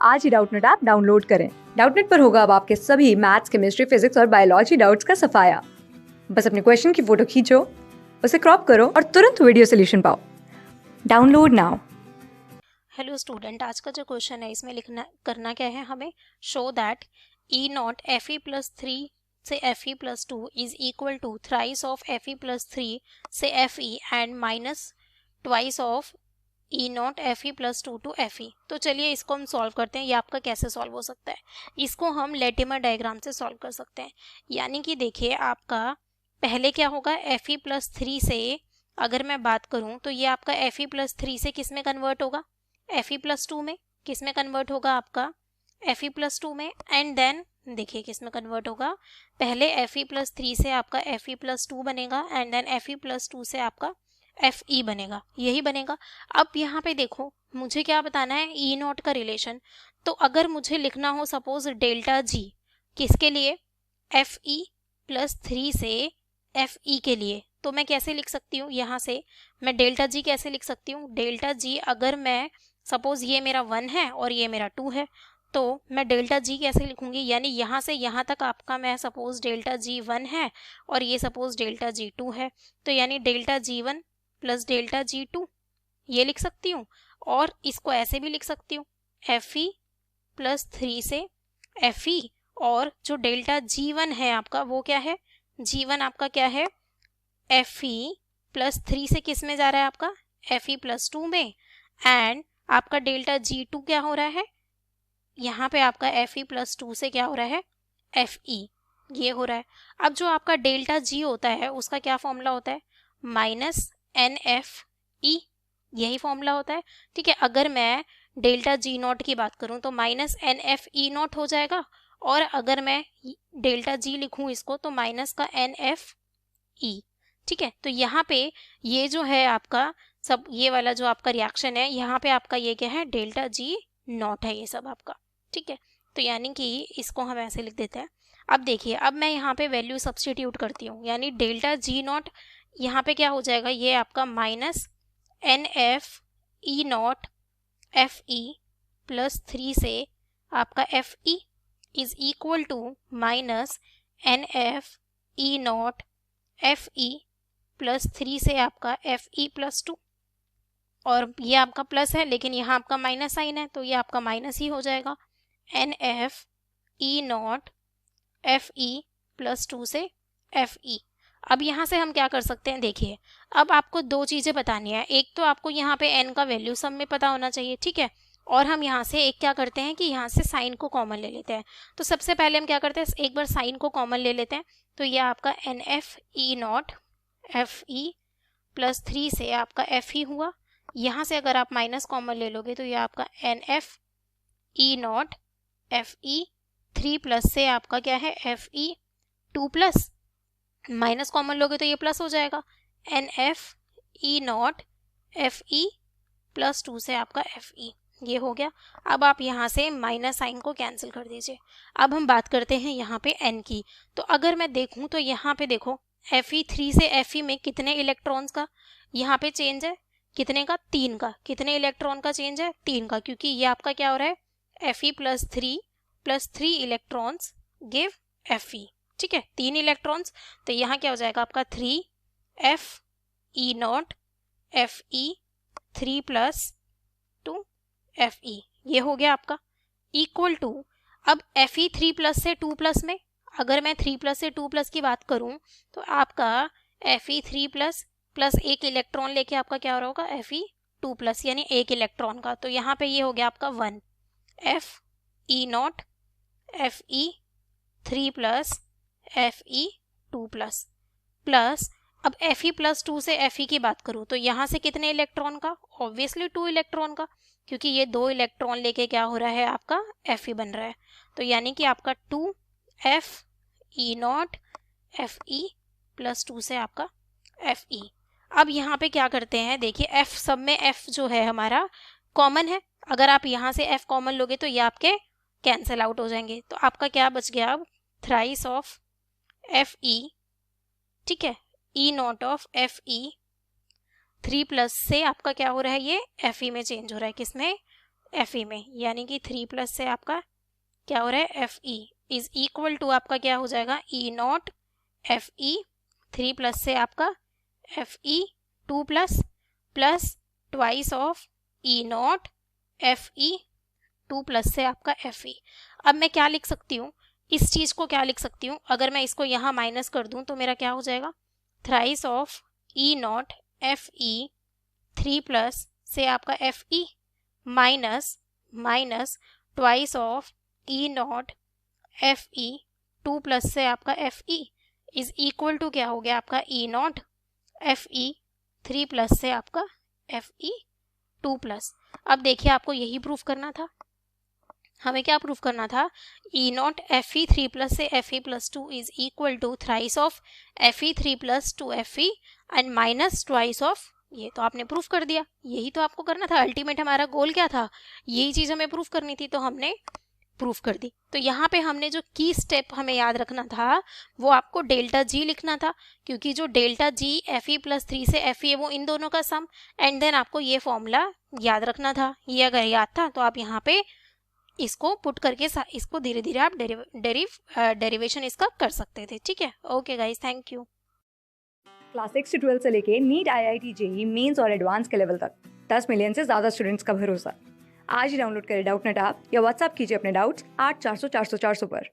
आज ही Doubtnut app download करें। Doubtnut पर होगा अब आपके सभी मैथ्स, केमिस्ट्री, फिजिक्स और बायोलॉजी डाउट्स का सफाया। बस अपने क्वेश्चन की फोटो खींचो, उसे क्रॉप करो और तुरंत वीडियो सोल्यूशन पाओ। Download now. हेलो स्टूडेंट, आज का जो क्वेश्चन है इसमें करना क्या है हमें, show that E naught F E plus 3 से F E plus 2 is equal to thrice of F E plus 3 से F E and minus twice of E naught F E plus 2 to F E. तो चलिए इसको हम solve करते हैं। ये आपका कैसे सॉल्व हो सकता है, इसको हम लेटिमर डायग्राम से सॉल्व कर सकते हैं। यानी कि देखिए आपका पहले क्या होगा, एफ ई प्लस 3 से अगर मैं बात करूं तो ये आपका एफ ई प्लस 3 से किस में कन्वर्ट होगा, एफ ई प्लस 2 में। किस में कन्वर्ट होगा आपका, एफ ई प्लस 2 में। एंड देन देखिए किस में कन्वर्ट होगा, पहले एफ ई प्लस 3 से आपका एफ ई प्लस 2 बनेगा and then F E plus 2 से आपका एफ ई बनेगा, यही बनेगा। अब यहाँ पे देखो मुझे क्या बताना है, ई नॉट का रिलेशन। तो अगर मुझे लिखना हो सपोज डेल्टा जी, किसके लिए, एफ ई प्लस 3 से एफ ई के लिए, तो मैं कैसे लिख सकती हूँ, यहाँ से मैं डेल्टा जी कैसे लिख सकती हूँ, डेल्टा जी अगर मैं सपोज ये मेरा 1 है और ये मेरा 2 है, तो मैं डेल्टा जी कैसे लिखूंगी, यानी यहाँ से यहाँ तक आपका मैं सपोज डेल्टा जी 1 है और ये सपोज डेल्टा जी 2 है, तो यानी delta G 1 plus delta G 2 ये लिख सकती हूँ। और इसको ऐसे भी लिख सकती हूँ, एफ ई प्लस 3 से एफ ई, और जो डेल्टा जी 1 है आपका वो क्या है, जी 1 आपका क्या है, एफ ई प्लस 3 से किस में जा रहा है आपका, एफ ई प्लस 2 में। एंड आपका डेल्टा जी 2 क्या हो रहा है, यहाँ पे आपका एफ ई प्लस 2 से क्या हो रहा है, एफ ई, ये हो रहा है। अब जो आपका डेल्टा जी होता है उसका क्या फॉर्मूला होता है, माइनस एन एफ ई, यही फॉर्मूला होता है। ठीक है, अगर मैं डेल्टा जी नॉट की बात करूं तो minus N F E naught हो जाएगा, और अगर मैं डेल्टा जी लिखूं इसको तो माइनस का एन एफ ई। ठीक है, तो यहाँ पे ये जो है आपका सब, ये वाला जो आपका रिएक्शन है यहाँ पे आपका ये क्या है, डेल्टा जी नॉट है ये सब आपका। ठीक है, तो यानी कि इसको हम ऐसे लिख देते हैं। अब देखिए, अब मैं यहाँ पे वैल्यू सब्सटीट्यूट करती हूँ, यानी डेल्टा जी नॉट यहाँ पे क्या हो जाएगा, ये आपका minus N F E naught F E plus 3 से आपका F E is equal to minus N F E naught F E plus 3 से आपका एफ ई प्लस 2, और ये आपका प्लस है लेकिन यहाँ आपका माइनस साइन है तो ये आपका माइनस ही हो जाएगा, N F E naught F E plus 2 से एफ ई। अब यहाँ से हम क्या कर सकते हैं, देखिए अब आपको दो चीज़ें बतानी है। एक तो आपको यहाँ पे n का वैल्यू सब में पता होना चाहिए, ठीक है, और हम यहाँ से एक क्या करते हैं कि यहाँ से साइन को कॉमन ले लेते हैं। तो सबसे पहले हम क्या करते हैं, एक बार साइन को कॉमन ले लेते हैं, तो ये आपका N F E naught F E plus 3 से आपका एफ ई हुआ। यहाँ से अगर आप माइनस कॉमन ले लोगे तो ये आपका N F E naught F E 3 plus से आपका क्या है, F E 2 plus, minus common लोगे तो ये प्लस हो जाएगा, N F E naught F E plus 2 से आपका एफ ई, ये हो गया। अब आप यहाँ से माइनस साइन को कैंसिल कर दीजिए। अब हम बात करते हैं यहाँ पे n की। तो अगर मैं देखूँ तो यहाँ पे देखो एफ ई 3 से एफ ई में कितने इलेक्ट्रॉन्स का यहाँ पे चेंज है, कितने का, 3 का। कितने इलेक्ट्रॉन का चेंज है, 3 का, क्योंकि ये आपका क्या हो रहा है, F E plus 3 plus 3 electrons give F E. ठीक है, 3 इलेक्ट्रॉन्स, तो यहाँ क्या हो जाएगा आपका 3 F E naught F E 3 plus 2 F ई, ये हो गया आपका, इक्वल टू, अब एफ ई 3 प्लस से 2 प्लस में अगर मैं 3 प्लस से 2 प्लस की बात करूं तो आपका एफ ई 3 प्लस प्लस एक इलेक्ट्रॉन लेके आपका क्या हो रहा होगा, एफ ई 2 प्लस, यानी एक इलेक्ट्रॉन का, तो यहाँ पे ये हो गया आपका 1 F E naught F E 3 plus F E 2 plus plus, अब एफ ई प्लस 2 से एफ ई की बात करूँ तो यहाँ से कितने इलेक्ट्रॉन का, ऑब्वियसली 2 इलेक्ट्रॉन का, क्योंकि ये 2 इलेक्ट्रॉन लेके क्या हो रहा है आपका एफ ई बन रहा है, तो यानी कि आपका 2 F E naught F E plus 2 से आपका एफ ई। अब यहाँ पे क्या करते हैं, देखिए एफ सब में एफ जो है हमारा कॉमन है, अगर आप यहाँ से एफ कॉमन लोगे तो ये आपके कैंसिल आउट हो जाएंगे, तो आपका क्या बच गया, अब थ्राइस ऑफ एफ ई, ठीक है, E naught of F E 3 plus से आपका क्या हो रहा है, ये एफ ई में चेंज हो रहा है, किसमें, एफ ई में, यानी कि 3 प्लस से आपका क्या हो रहा है F E is equal to आपका क्या हो जाएगा E naught F E 3 plus से आपका F E 2 plus plus twice of E naught F E 2 plus से आपका एफ ई। अब मैं क्या लिख सकती हूँ, इस चीज को क्या लिख सकती हूँ, अगर मैं इसको यहाँ माइनस कर दूं तो मेरा क्या हो जाएगा thrice of E naught F E 3 plus से आपका F E minus minus twice of E naught F E 2 plus से आपका F E is equal to क्या हो गया आपका E naught F E 3 plus से आपका एफ ई 2 प्लस। अब देखिए आपको यही प्रूफ करना था, हमें क्या प्रूफ करना था, E naught F E 3 plus से F E plus 2 is equal to thrice of F E 3 plus 2 F E and minus twice of, ये तो आपने प्रूफ कर दिया, यही तो आपको करना था, अल्टीमेट हमारा गोल क्या था, यही चीज हमें प्रूफ करनी थी, तो हमने प्रूफ कर दी। तो यहाँ पे हमने जो की स्टेप हमें याद रखना था वो आपको डेल्टा जी लिखना था, क्योंकि जो delta G F E plus 3 से एफ ई है वो इन दोनों का सम, एंड देन आपको ये फॉर्मूला याद रखना था। ये अगर याद था तो आप यहाँ पे इसको पुट करके इसको धीरे धीरे आप डेरिवेशन इसका कर सकते थे। ठीक है, okay guys, thank you. Class 6 से 12 से लेके नीट IIT JEE मेंस और एडवांस के लेवल तक 10 मिलियन से ज़्यादा स्टूडेंट्स का भरोसा। आज ही डाउनलोड करें डाउटनेट ऐप या व्हाट्सएप कीजिए अपने डाउट्स 8400 400 400 पर।